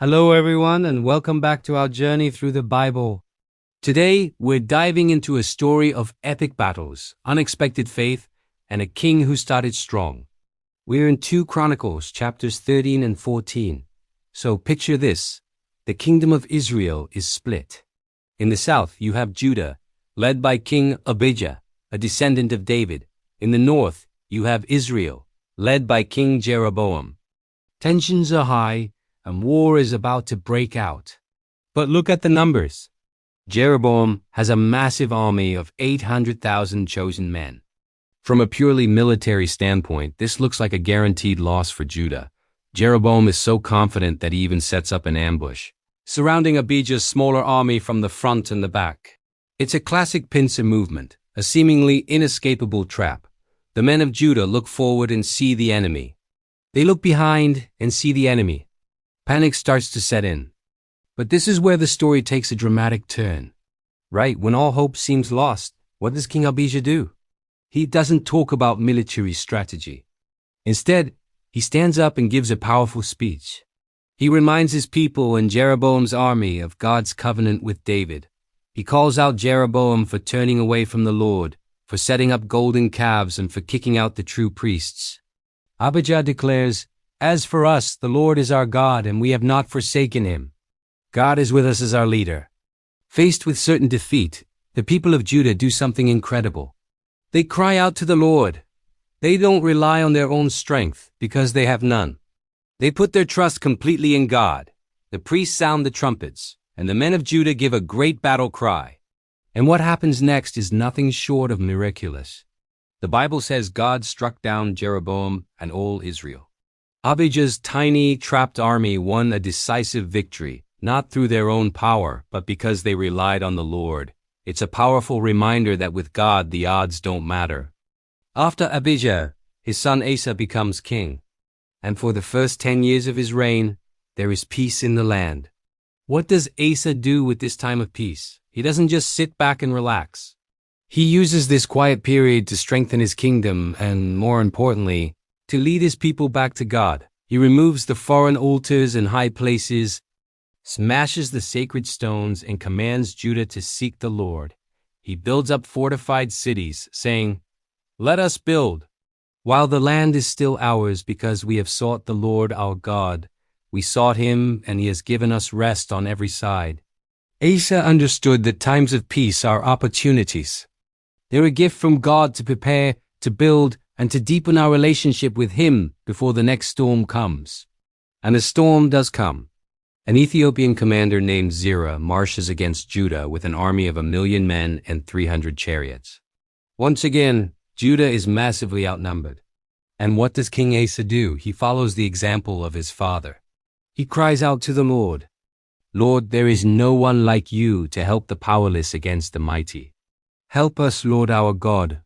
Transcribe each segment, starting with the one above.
Hello, everyone, and welcome back to our journey through the Bible. Today, we're diving into a story of epic battles, unexpected faith, and a king who started strong. We're in 2 Chronicles, chapters 13 and 14. So picture this. The kingdom of Israel is split. In the south, you have Judah, led by King Abijah, a descendant of David. In the north, you have Israel, led by King Jeroboam. Tensions are high, and war is about to break out. But look at the numbers. Jeroboam has a massive army of 800,000 chosen men. From a purely military standpoint, this looks like a guaranteed loss for Judah. Jeroboam is so confident that he even sets up an ambush, surrounding Abijah's smaller army from the front and the back. It's a classic pincer movement, a seemingly inescapable trap. The men of Judah look forward and see the enemy. They look behind and see the enemy. Panic starts to set in. But this is where the story takes a dramatic turn. Right when all hope seems lost, what does King Abijah do? He doesn't talk about military strategy. Instead, he stands up and gives a powerful speech. He reminds his people and Jeroboam's army of God's covenant with David. He calls out Jeroboam for turning away from the Lord, for setting up golden calves, and for kicking out the true priests. Abijah declares, "As for us, the Lord is our God, and we have not forsaken him. God is with us as our leader." Faced with certain defeat, the people of Judah do something incredible. They cry out to the Lord. They don't rely on their own strength, because they have none. They put their trust completely in God. The priests sound the trumpets, and the men of Judah give a great battle cry. And what happens next is nothing short of miraculous. The Bible says God struck down Jeroboam and all Israel. Abijah's tiny, trapped army won a decisive victory, not through their own power, but because they relied on the Lord. It's a powerful reminder that with God, the odds don't matter. After Abijah, his son Asa becomes king. And for the first 10 years of his reign, there is peace in the land. What does Asa do with this time of peace? He doesn't just sit back and relax. He uses this quiet period to strengthen his kingdom and, more importantly, to lead his people back to God. He removes the foreign altars and high places, smashes the sacred stones, and commands Judah to seek the Lord. He builds up fortified cities, saying, "Let us build. While the land is still ours, because we have sought the Lord our God. We sought him, and he has given us rest on every side." Asa understood that times of peace are opportunities. They're a gift from God to prepare, to build, and to deepen our relationship with him before the next storm comes. And a storm does come. An Ethiopian commander named Zerah marches against Judah with an army of 1,000,000 men and 300 chariots. Once again, Judah is massively outnumbered. And what does King Asa do? He follows the example of his father. He cries out to the Lord, "Lord, there is no one like you to help the powerless against the mighty. Help us, Lord our God,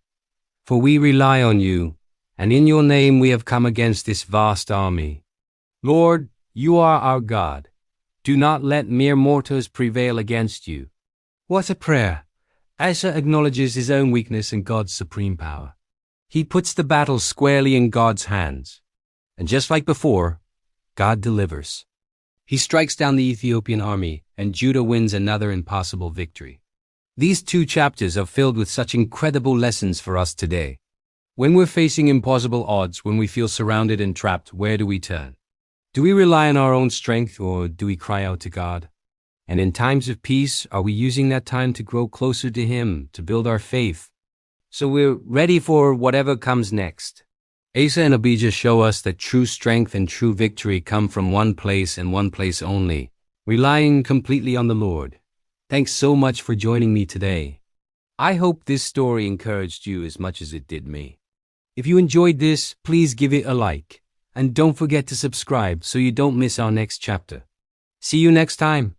for we rely on you, and in your name we have come against this vast army. Lord, you are our God. Do not let mere mortals prevail against you." What a prayer! Asa acknowledges his own weakness and God's supreme power. He puts the battle squarely in God's hands. And just like before, God delivers. He strikes down the Ethiopian army, and Judah wins another impossible victory. These 2 chapters are filled with such incredible lessons for us today. When we're facing impossible odds, when we feel surrounded and trapped, where do we turn? Do we rely on our own strength, or do we cry out to God? And in times of peace, are we using that time to grow closer to him, to build our faith, so we're ready for whatever comes next? Asa and Abijah show us that true strength and true victory come from one place and one place only, relying completely on the Lord. Thanks so much for joining me today. I hope this story encouraged you as much as it did me. If you enjoyed this, please give it a like. And don't forget to subscribe so you don't miss our next chapter. See you next time.